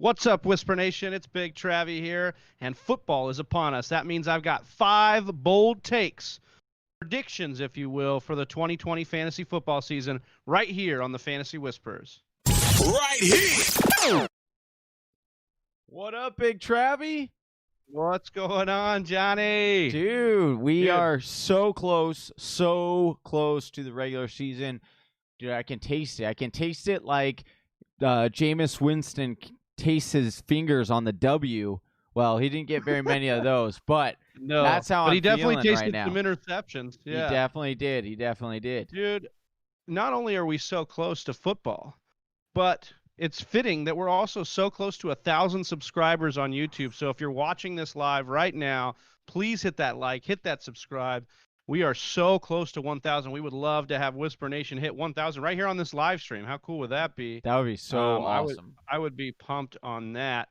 What's up, Whisper Nation? It's Big Travy here, and football is upon us. That means I've got 5 bold takes, predictions, if you will, for the 2020 fantasy football season right here on the Fantasy Whispers. Right here. What up, Big Travy? What's going on, Johnny? Dude, we are so close to the regular season. Dude, I can taste it. I can taste it like Jameis Winston tastes his fingers on the W. Well, he didn't get very many of those, but No, that's how but I'm he definitely feeling tasted right now. some interceptions. Yeah. He definitely did. He definitely did. Dude, not only are we so close to football, but it's fitting that we're also so close to 1,000 subscribers on YouTube. So if you're watching this live right now, please hit that like, hit that subscribe. We are so close to 1,000. We would love to have Whisper Nation hit 1,000 right here on this live stream. How cool would that be? That would be so awesome. I would be pumped on that.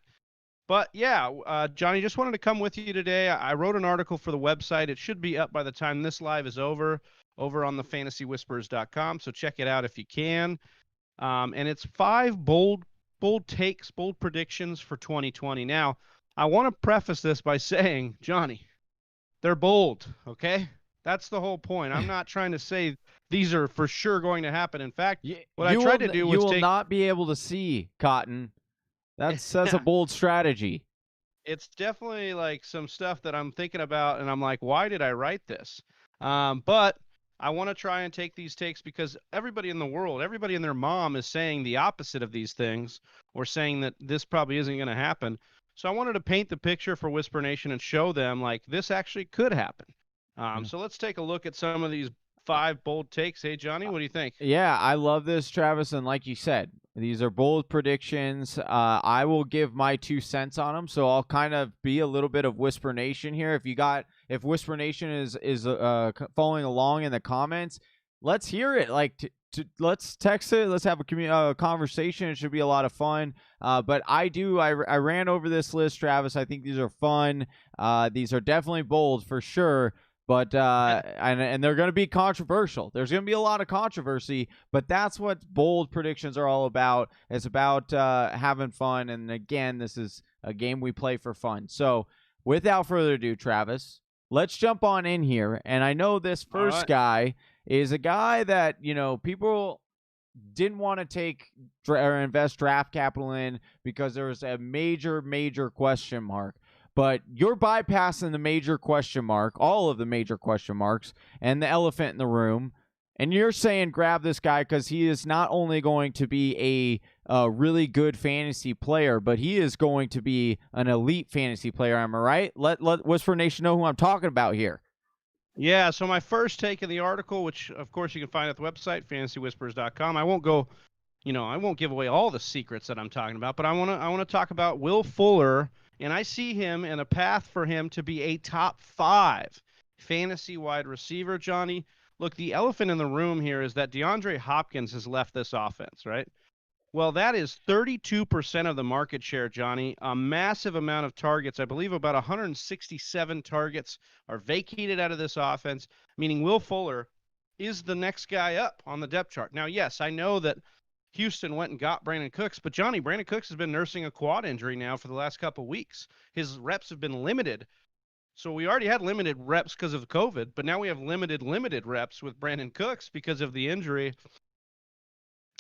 But yeah, Johnny, just wanted to come with you today. I wrote an article for the website. It should be up by the time this live is over on the fantasywhispers.com. So check it out if you can. And it's 5 bold takes, bold predictions for 2020. Now, I want to preface this by saying, Johnny, they're bold, okay? That's the whole point. I'm not trying to say these are for sure going to happen. In fact, what I tried to do was you will not be able to see, Cotton. That's a bold strategy. It's definitely like some stuff that I'm thinking about, and I'm like, why did I write this? But I want to try and take these takes because everybody in the world, everybody and their mom is saying the opposite of these things, or saying that this probably isn't going to happen. So I wanted to paint the picture for Whisper Nation and show them like this actually could happen. So let's take a look at some of these 5 bold takes. Hey, Johnny, what do you think? Yeah, I love this, Travis. And like you said, these are bold predictions. I will give my 2 cents on them. So I'll kind of be a little bit of Whisper Nation here. If Whisper Nation is following along in the comments, let's hear it. Like, let's text it. Let's have a conversation. It should be a lot of fun. But I ran over this list, Travis. I think these are fun. These are definitely bold for sure. But and they're going to be controversial. There's going to be a lot of controversy, but that's what bold predictions are all about. It's about having fun. And again, this is a game we play for fun. So without further ado, Travis, let's jump on in here. And I know this first guy is a guy that, people didn't want to take or invest draft capital in because there was a major question mark. But you're bypassing the major question mark, all of the major question marks, and the elephant in the room. And you're saying grab this guy because he is not only going to be a really good fantasy player, but he is going to be an elite fantasy player. Am I right? Let Whisper Nation know who I'm talking about here. Yeah, so my first take in the article, which of course you can find at the website, fantasywhispers.com. I won't go, I won't give away all the secrets that I'm talking about, but I want to talk about Will Fuller. And I see him in a path for him to be a top 5 fantasy wide receiver, Johnny. Look, the elephant in the room here is that DeAndre Hopkins has left this offense, right? Well, that is 32% of the market share, Johnny. A massive amount of targets. I believe about 167 targets are vacated out of this offense, meaning Will Fuller is the next guy up on the depth chart. Now, yes, I know that Houston went and got Brandon Cooks, but Johnny, Brandon Cooks has been nursing a quad injury now for the last couple of weeks. His reps have been limited. So we already had limited reps because of COVID, but now we have limited reps with Brandon Cooks because of the injury.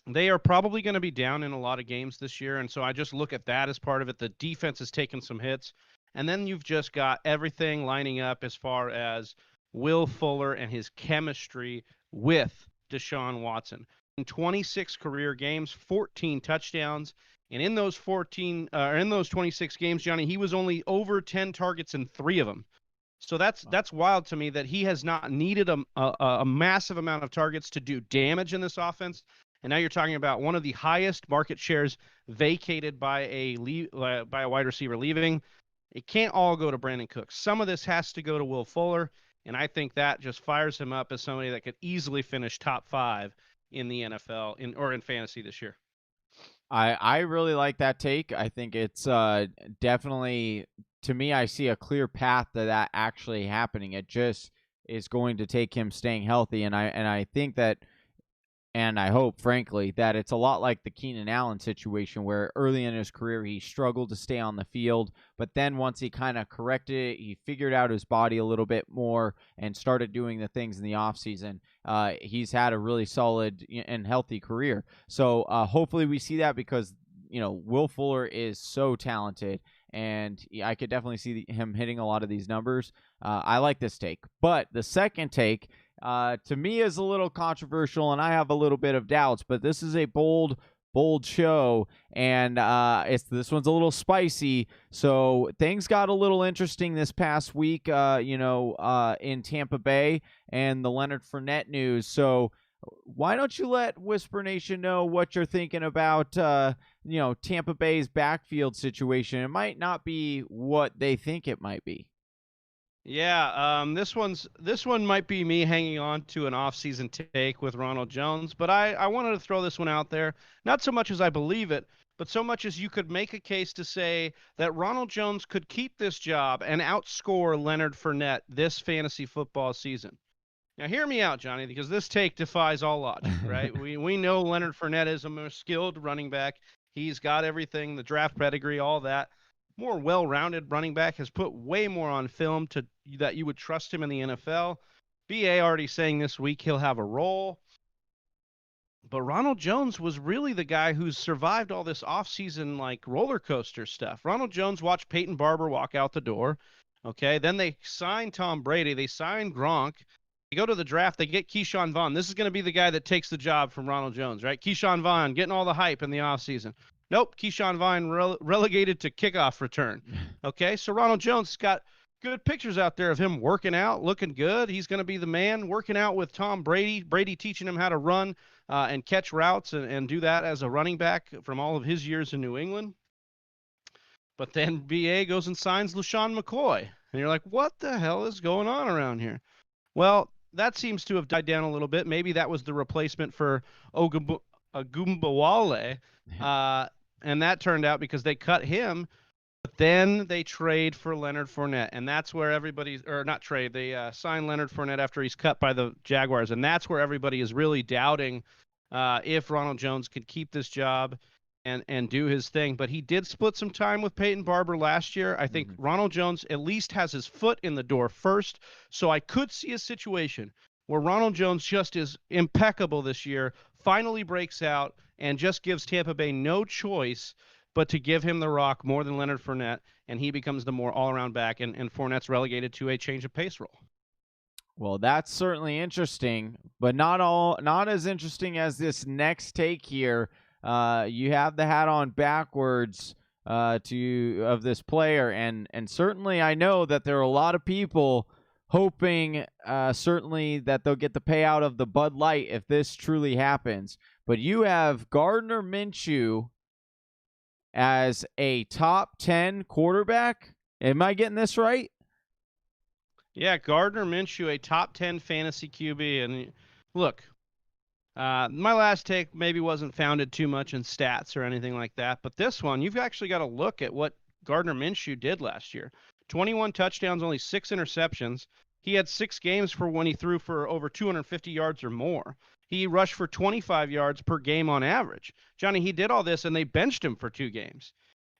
They are probably going to be down in a lot of games this year, and so I just look at that as part of it. The defense has taken some hits, and then you've just got everything lining up as far as Will Fuller and his chemistry with Deshaun Watson. In 26 career games, 14 touchdowns, and in those 26 games, Johnny, he was only over 10 targets in 3 of them. So that's wild to me that he has not needed a massive amount of targets to do damage in this offense. And now you're talking about one of the highest market shares vacated by a wide receiver leaving. It can't all go to Brandon Cooks. Some of this has to go to Will Fuller, and I think that just fires him up as somebody that could easily finish top 5 in the NFL or in fantasy this year. I really like that take. I think it's definitely, to me, I see a clear path to that actually happening. It just is going to take him staying healthy, and I think that And I hope, frankly, that it's a lot like the Keenan Allen situation where early in his career he struggled to stay on the field, but then once he kind of corrected it, he figured out his body a little bit more and started doing the things in the offseason. He's had a really solid and healthy career. So hopefully we see that because, Will Fuller is so talented, and I could definitely see him hitting a lot of these numbers. I like this take. But the second take, to me, is a little controversial, and I have a little bit of doubts, but this is a bold show, and this one's a little spicy. So things got a little interesting this past week, in Tampa Bay and the Leonard Fournette news. So why don't you let Whisper Nation know what you're thinking about, Tampa Bay's backfield situation? It might not be what they think it might be. Yeah, this one might be me hanging on to an off-season take with Ronald Jones, but I wanted to throw this one out there, not so much as I believe it, but so much as you could make a case to say that Ronald Jones could keep this job and outscore Leonard Fournette this fantasy football season. Now, hear me out, Johnny, because this take defies all logic, right? we know Leonard Fournette is a more skilled running back. He's got everything, the draft pedigree, all that. More well-rounded running back, has put way more on film that you would trust him in the NFL. BA already saying this week he'll have a role. But Ronald Jones was really the guy who's survived all this offseason roller coaster stuff. Ronald Jones watched Peyton Barber walk out the door. Okay, then they signed Tom Brady. They signed Gronk. They go to the draft. They get Keyshawn Vaughn. This is going to be the guy that takes the job from Ronald Jones, right? Keyshawn Vaughn getting all the hype in the offseason. Nope, Keyshawn Vaughn relegated to kickoff return. Okay, so Ronald Jones has got good pictures out there of him working out, looking good. He's going to be the man working out with Tom Brady. Brady teaching him how to run and catch routes and do that as a running back from all of his years in New England. But then BA goes and signs LaShawn McCoy. And you're like, what the hell is going on around here? Well, that seems to have died down a little bit. Maybe that was the replacement for Ogunbowale. And that turned out because they cut him, but then they trade for Leonard Fournette, and that's where they sign Leonard Fournette after he's cut by the Jaguars, and that's where everybody is really doubting if Ronald Jones could keep this job and do his thing. But he did split some time with Peyton Barber last year. I think Ronald Jones at least has his foot in the door first, so I could see a situation where Ronald Jones just is impeccable this year, finally breaks out, and just gives Tampa Bay no choice but to give him the rock more than Leonard Fournette, and he becomes the more all-around back, and Fournette's relegated to a change of pace role. Well, that's certainly interesting, but not as interesting as this next take here. You have the hat on backwards of this player, and certainly I know that there are a lot of people hoping certainly that they'll get the payout of the Bud Light if this truly happens. But you have Gardner Minshew as a top 10 quarterback. Am I getting this right? Yeah, Gardner Minshew, a top 10 fantasy QB. And look, my last take maybe wasn't founded too much in stats or anything like that. But this one, you've actually got to look at what Gardner Minshew did last year. 21 touchdowns, only 6 interceptions. He had 6 games for when he threw for over 250 yards or more. He rushed for 25 yards per game on average. Johnny, he did all this, and they benched him for 2 games.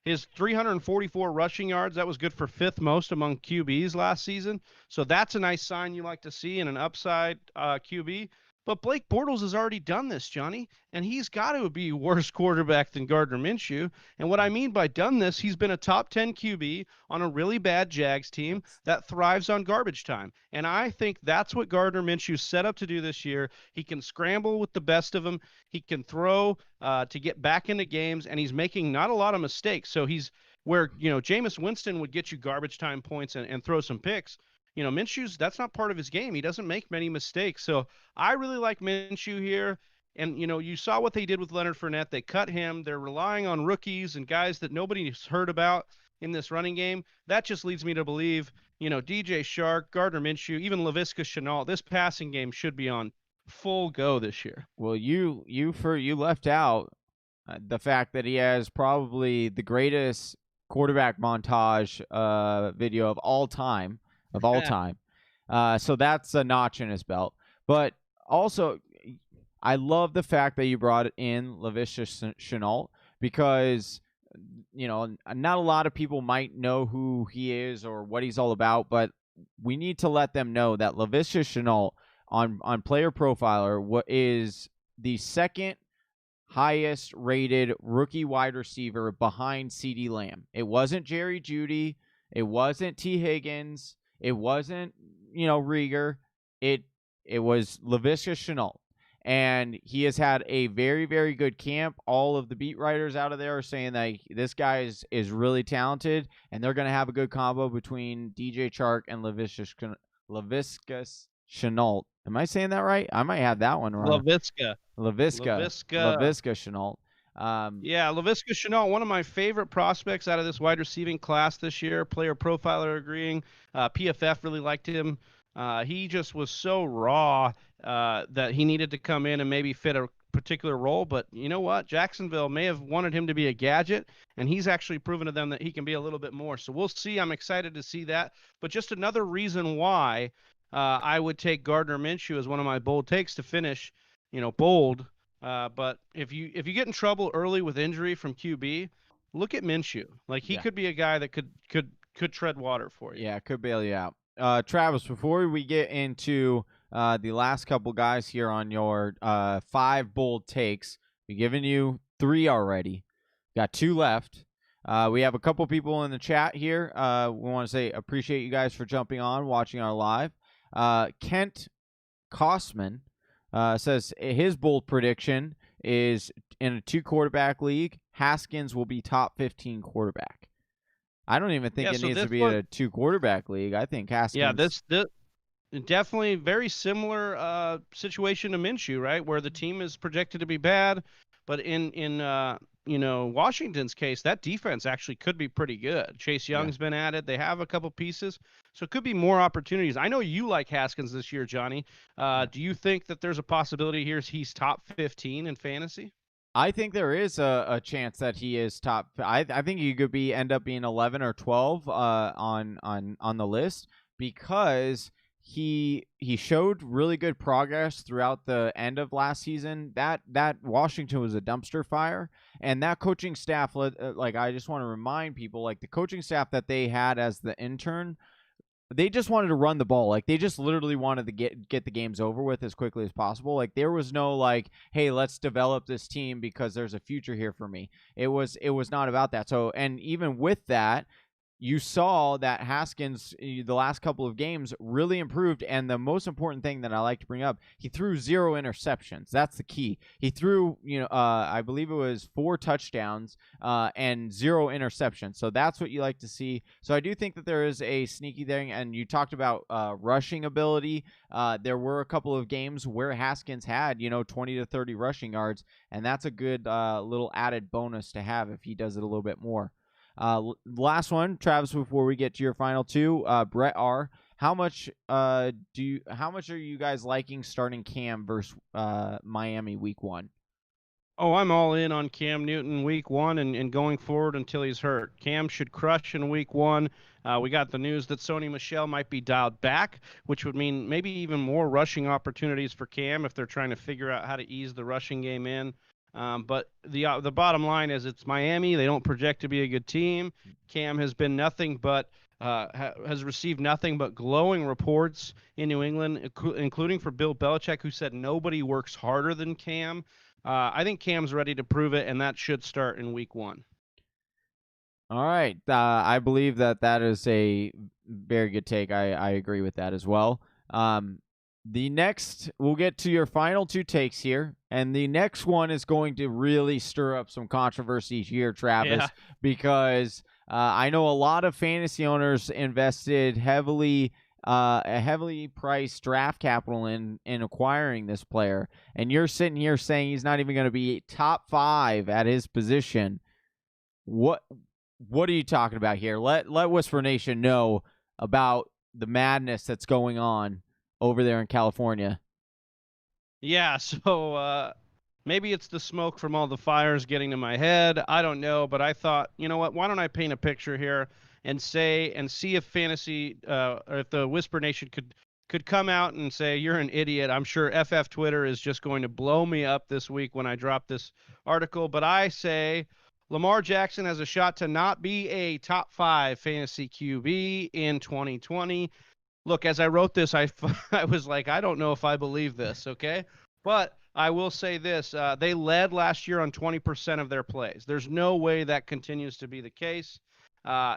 His 344 rushing yards, that was good for 5th most among QBs last season. So that's a nice sign you like to see in an upside QB. But Blake Bortles has already done this, Johnny, and he's got to be a worse quarterback than Gardner Minshew. And what I mean by done this, he's been a top 10 QB on a really bad Jags team that thrives on garbage time. And I think that's what Gardner Minshew's set up to do this year. He can scramble with the best of them. He can throw to get back into games, and he's making not a lot of mistakes. So he's where, Jameis Winston would get you garbage time points and throw some picks. Minshew's, that's not part of his game. He doesn't make many mistakes. So I really like Minshew here. And, you saw what they did with Leonard Fournette. They cut him. They're relying on rookies and guys that nobody's heard about in this running game. That just leads me to believe, DJ Shark, Gardner Minshew, even Leviskus Chenault, this passing game should be on full go this year. Well, you left out the fact that he has probably the greatest quarterback montage video of all time. So that's a notch in his belt. But also, I love the fact that you brought in Leviskus Chenault because, not a lot of people might know who he is or what he's all about, but we need to let them know that Leviskus Chenault on Player Profiler is the second highest rated rookie wide receiver behind CeeDee Lamb. It wasn't Jerry Jeudy. It wasn't T. Higgins. It wasn't, Rieger. It was Leviskus Chenault. And he has had a very, very good camp. All of the beat writers out of there are saying that this guy is really talented, and they're going to have a good combo between DJ Chark and Leviskus Chenault. Am I saying that right? I might have that one wrong. Leviskus Chenault. Yeah, Leviskus Chenault, one of my favorite prospects out of this wide receiving class this year. Player Profiler agreeing. PFF really liked him. He just was so raw that he needed to come in and maybe fit a particular role. But you know what? Jacksonville may have wanted him to be a gadget, and he's actually proven to them that he can be a little bit more. So we'll see. I'm excited to see that. But just another reason why I would take Gardner Minshew as one of my bold takes to finish, bold. But if you get in trouble early with injury from QB, look at Minshew. Like he could be a guy that could tread water for you. Yeah, could bail you out. Travis, before we get into the last couple guys here on your 5 bold takes, we've given you 3 already. Got 2 left. We have a couple people in the chat here. We want to say appreciate you guys for jumping on, watching our live. Kent Kosman says his bold prediction is in a 2-quarterback league, Haskins will be top 15 quarterback. I don't even think it needs to be a 2-quarterback league. I think Haskins. Yeah, this definitely very similar situation to Minshew, right? Where the team is projected to be bad, but in Washington's case, that defense actually could be pretty good. Chase Young's been at it. They have a couple pieces, so it could be more opportunities. I know you like Haskins this year, Johnny. Do you think that there's a possibility here he's top 15 in fantasy? I think there is a chance that he is top. I think he could end up being 11 or 12 on the list because he showed really good progress throughout the end of last season. That Washington was a dumpster fire, and that coaching staff, I just want to remind people, like the coaching staff that they had as the intern, they just wanted to run the ball. Like they just literally wanted to get the games over with as quickly as possible. Like there was no hey, let's develop this team because there's a future here for me. It was not about that. So, and even with that, you saw that Haskins, the last couple of games, really improved. And the most important thing that I like to bring up, he threw 0 interceptions. That's the key. He threw, I believe it was 4 touchdowns and 0 interceptions. So that's what you like to see. So I do think that there is a sneaky thing. And you talked about rushing ability. There were a couple of games where Haskins had, 20 to 30 rushing yards. And that's a good little added bonus to have if he does it a little bit more. Last one, Travis, before we get to your final 2, Brett R. How much are you guys liking starting Cam versus Miami week 1? Oh, I'm all in on Cam Newton week 1 and going forward until he's hurt. Cam should crush in week 1. We got the news that Sony Michel might be dialed back, which would mean maybe even more rushing opportunities for Cam if they're trying to figure out how to ease the rushing game in. But the bottom line is it's Miami. They don't project to be a good team. Cam has been nothing but has received nothing but glowing reports in New England, including for Bill Belichick, who said nobody works harder than Cam. I think Cam's ready to prove it, and that should start in week 1. All right. I believe that is a very good take. I agree with that as well. The next, we'll get to your final 2 takes here, and the next one is going to really stir up some controversy here, Travis, because I know a lot of fantasy owners invested heavily priced draft capital in acquiring this player, and you're sitting here saying he's not even going to be top 5 at his position. What are you talking about here? Let Whisper Nation know about the madness that's going on over there in California. Yeah, so maybe it's the smoke from all the fires getting to my head. I don't know, but I thought, you know what? Why don't I paint a picture here and see if fantasy or if the Whisper Nation could could come out and say, you're an idiot. I'm sure FF Twitter is just going to blow me up this week when I drop this article. But I say Lamar Jackson has a shot to not be a top 5 fantasy QB in 2020. Look, as I wrote this, I was like, I don't know if I believe this, okay? But I will say this. They led last year on 20% of their plays. There's no way that continues to be the case.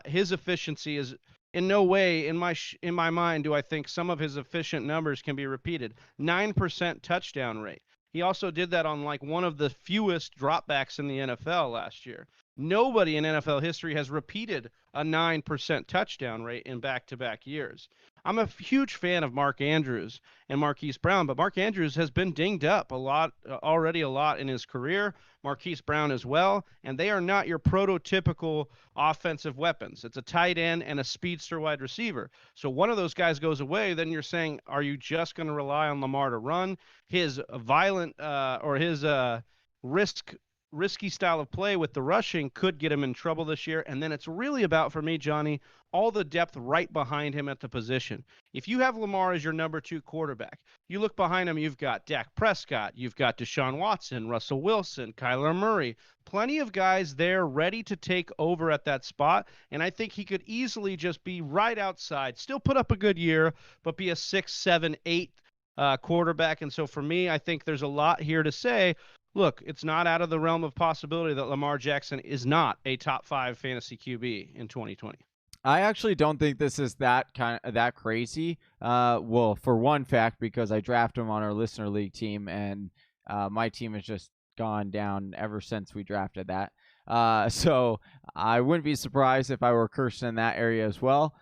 His efficiency is in no way in my mind do I think some of his efficient numbers can be repeated. 9% touchdown rate. He also did that on like one of the fewest dropbacks in the NFL last year. Nobody in NFL history has repeated a 9% touchdown rate in back-to-back years. I'm a huge fan of Mark Andrews and Marquise Brown, but Mark Andrews has been dinged up already a lot in his career. Marquise Brown as well, and they are not your prototypical offensive weapons. It's a tight end and a speedster wide receiver. So one of those guys goes away, then you're saying, are you just going to rely on Lamar to run? His violent or his risky style of play with the rushing could get him in trouble this year. And then it's really about, for me, Johnny, all the depth right behind him at the position. If you have Lamar as your number 2 quarterback, you look behind him, you've got Dak Prescott, you've got Deshaun Watson, Russell Wilson, Kyler Murray, plenty of guys there ready to take over at that spot. And I think he could easily just be right outside, still put up a good year, but be a 6, 7, 8 quarterback. And so for me, I think there's a lot here to say. Look, it's not out of the realm of possibility that Lamar Jackson is not a top 5 fantasy QB in 2020. I actually don't think this is that crazy. Well, for one fact, because I drafted him on our listener league team, and my team has just gone down ever since we drafted that. So I wouldn't be surprised if I were cursed in that area as well.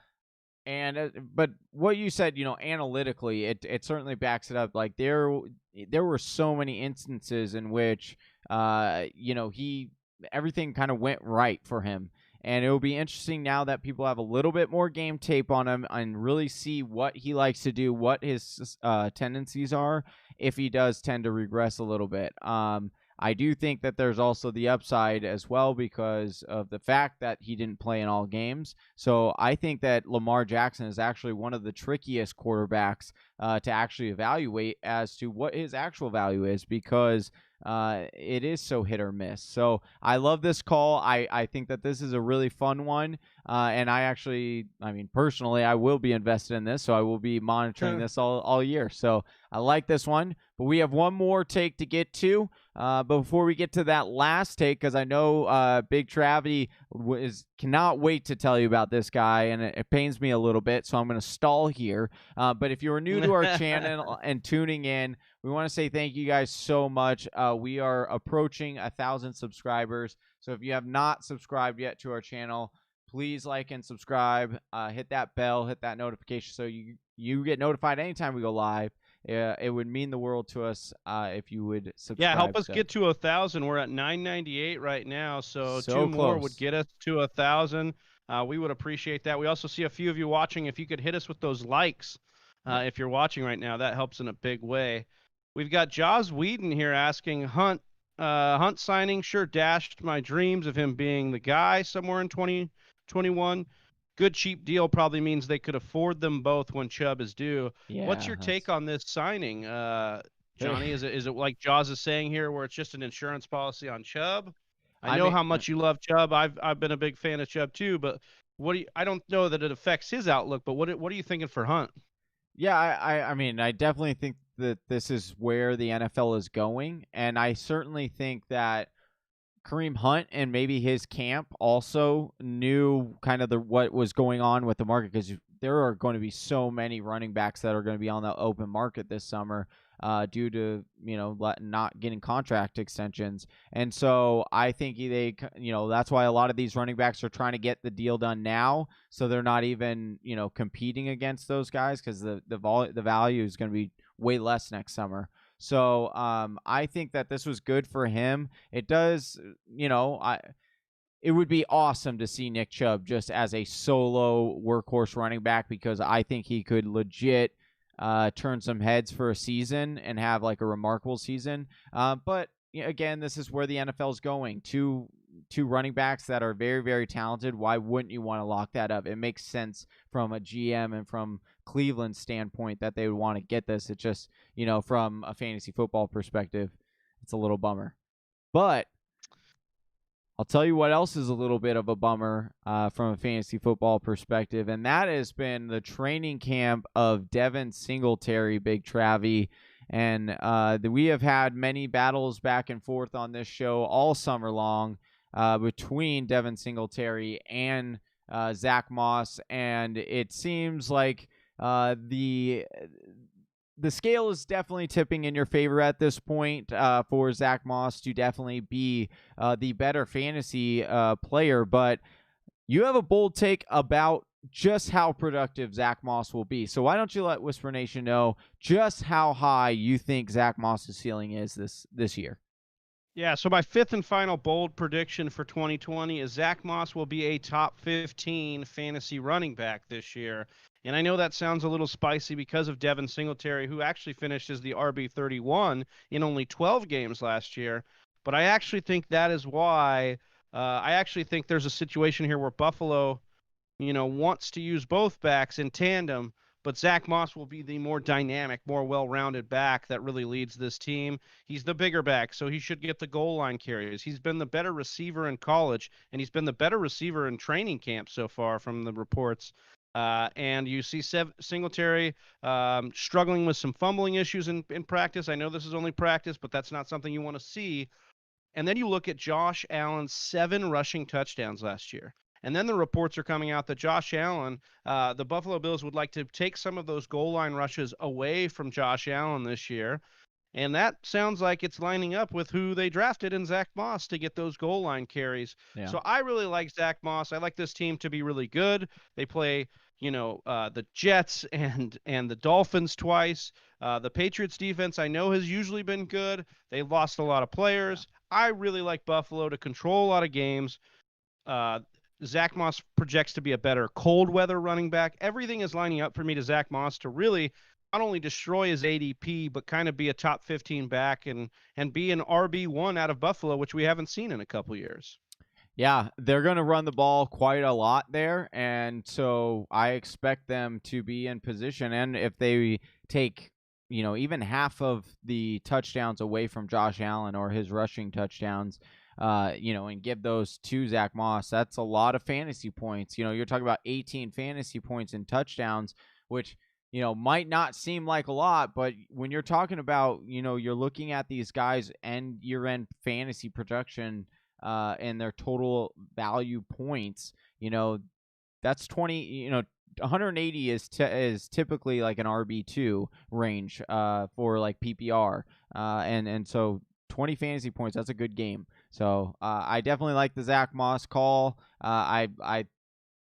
And but what you said, analytically, it certainly backs it up. Like there were so many instances in which, everything kind of went right for him. And it will be interesting now that people have a little bit more game tape on him and really see what he likes to do, what his tendencies are, if he does tend to regress a little bit. I do think that there's also the upside as well because of the fact that he didn't play in all games. So I think that Lamar Jackson is actually one of the trickiest quarterbacks to actually evaluate as to what his actual value is because it is so hit or miss. So I love this call. I think that this is a really fun one. And personally, I will be invested in this. So I will be monitoring this all year. So I like this one. But we have one more take to get to. But before we get to that last take, because I know Big Travy cannot wait to tell you about this guy, and it pains me a little bit, so I'm going to stall here. But if you're new to our channel and tuning in, we want to say thank you guys so much. We are approaching 1,000 subscribers, so if you have not subscribed yet to our channel, please like and subscribe. Hit that bell, hit that notification so you get notified anytime we go live. It would mean the world to us if you would subscribe. Yeah, help us get to 1,000. We're at 998 right now, so 2 more would get us to 1,000. We would appreciate that. We also see a few of you watching. If you could hit us with those likes, if you're watching right now, that helps in a big way. We've got Jaws Whedon here asking, Hunt signing sure dashed my dreams of him being the guy somewhere in 2021. Good cheap deal probably means they could afford them both when Chubb is due. Yeah, what's your take on this signing, Johnny? Is it like Jaws is saying here, where it's just an insurance policy on Chubb? I know how much you love Chubb. I've been a big fan of Chubb too, but I don't know that it affects his outlook. But what are you thinking for Hunt? Yeah, I definitely think that this is where the NFL is going, and I certainly think that Kareem Hunt and maybe his camp also knew kind of what was going on with the market because there are going to be so many running backs that are going to be on the open market this summer due to not getting contract extensions. And so I think that's why a lot of these running backs are trying to get the deal done now, so they're not even competing against those guys because the value is going to be way less next summer. So I think that this was good for him. It does, it would be awesome to see Nick Chubb just as a solo workhorse running back because I think he could legit turn some heads for a season and have like a remarkable season. But again, this is where the NFL is going. Two running backs that are very, very talented. Why wouldn't you want to lock that up? It makes sense from a GM and from Cleveland standpoint that they would want to get this. It's just, from a fantasy football perspective, it's a little bummer. But I'll tell you what else is a little bit of a bummer from a fantasy football perspective, and that has been the training camp of Devin Singletary, Big Travy. And we have had many battles back and forth on this show all summer long between Devin Singletary and Zack Moss, and it seems like the scale is definitely tipping in your favor at this point for Zack Moss to definitely be the better fantasy player. But you have a bold take about just how productive Zack Moss will be. So why don't you let Whisper Nation know just how high you think Zack Moss's ceiling is this year? Yeah, so my fifth and final bold prediction for 2020 is Zack Moss will be a top 15 fantasy running back this year. And I know that sounds a little spicy because of Devin Singletary, who actually finished as the RB31 in only 12 games last year. But I actually think that is why I actually think there's a situation here where Buffalo, wants to use both backs in tandem, but Zack Moss will be the more dynamic, more well-rounded back that really leads this team. He's the bigger back, so he should get the goal line carries. He's been the better receiver in college, and he's been the better receiver in training camp so far from the reports. And you see Singletary struggling with some fumbling issues in practice. I know this is only practice, but that's not something you want to see. And then you look at Josh Allen's 7 rushing touchdowns last year. And then the reports are coming out that Josh Allen, the Buffalo Bills would like to take some of those goal line rushes away from Josh Allen this year. And that sounds like it's lining up with who they drafted in Zack Moss to get those goal line carries. Yeah. So I really like Zack Moss. I like this team to be really good. They play, the Jets and the Dolphins twice. The Patriots defense I know has usually been good. They lost a lot of players. Yeah. I really like Buffalo to control a lot of games. Zack Moss projects to be a better cold weather running back. Everything is lining up for me to Zack Moss to really not only destroy his ADP, but kind of be a top 15 back and be an RB1 out of Buffalo, which we haven't seen in a couple years. Yeah, they're going to run the ball quite a lot there, and so I expect them to be in position. And if they take, even half of the touchdowns away from Josh Allen or his rushing touchdowns, and give those to Zack Moss, that's a lot of fantasy points. You're talking about 18 fantasy points and touchdowns, which, might not seem like a lot, but when you're talking about, you're looking at these guys and year-end fantasy production and their total value points, that's 20, 180 is typically like an RB2 range for like PPR. And so 20 fantasy points, that's a good game. So I definitely like the Zack Moss call.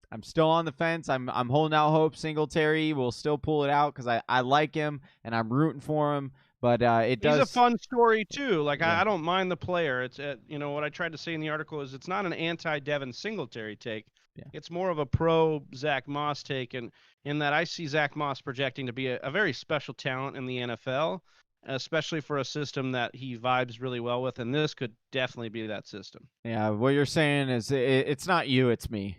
I'm still on the fence. I'm holding out hope Singletary will still pull it out because I like him and I'm rooting for him. But he's a fun story too. Like yeah. I don't mind the player. It's what I tried to say in the article is it's not an anti-Devin Singletary take. Yeah. It's more of a pro Zack Moss take, and in that I see Zack Moss projecting to be a very special talent in the NFL, especially for a system that he vibes really well with, and this could definitely be that system. Yeah, what you're saying is it's not you, it's me.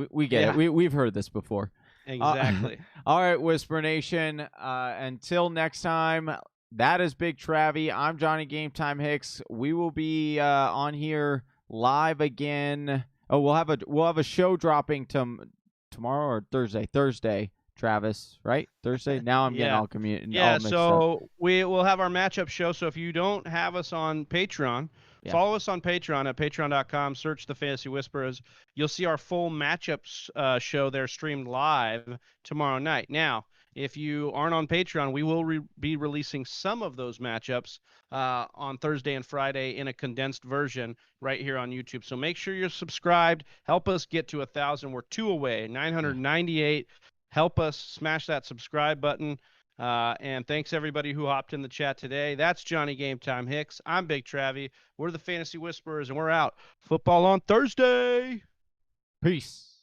We get it. We've heard this before. Exactly. All right, Whisper Nation. Until next time, that is Big Travy. I'm Johnny Game Time Hicks. We will be on here live again. Oh, we'll have a show dropping tomorrow or Thursday. Thursday. Travis, right? Thursday? Now I'm getting all mixed so up. We will have our matchup show. So if you don't have us on Patreon, follow us on Patreon at patreon.com. Search the Fantasy Whisperers. You'll see our full matchups show there streamed live tomorrow night. Now, if you aren't on Patreon, we will be releasing some of those matchups on Thursday and Friday in a condensed version right here on YouTube. So make sure you're subscribed. Help us get to 1,000. We're 2 away, 998. Help us smash that subscribe button. And thanks everybody who hopped in the chat today. That's Johnny Game Time Hicks. I'm Big Travy. We're the Fantasy Whisperers, and we're out. Football on Thursday. Peace.